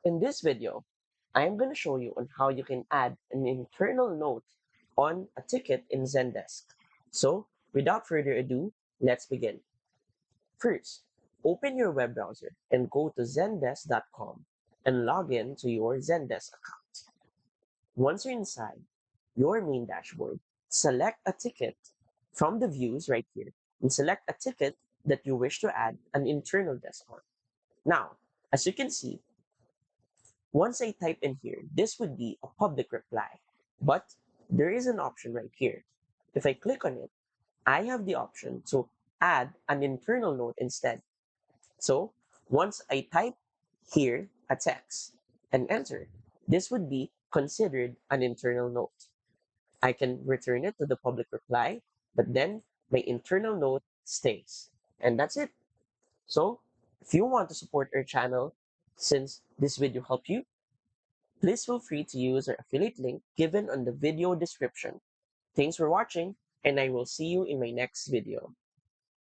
In this video, I am going to show you on how you can add an internal note on a ticket in Zendesk. So, without further ado, let's begin. First, open your web browser and go to zendesk.com and log in to your Zendesk account. Once you're inside your main dashboard, select a ticket from the views right here and select a ticket that you wish to add an internal desk on. Now, as you can see, once I type in here, this would be a public reply, but there is an option right here. If I click on it, I have the option to add an internal note instead. So once I type here a text and enter, this would be considered an internal note. I can return it to the public reply, but then my internal note stays. And that's it. So if you want to support our channel, since this video helped you, please feel free to use our affiliate link given on the video description. Thanks for watching, and I will see you in my next video.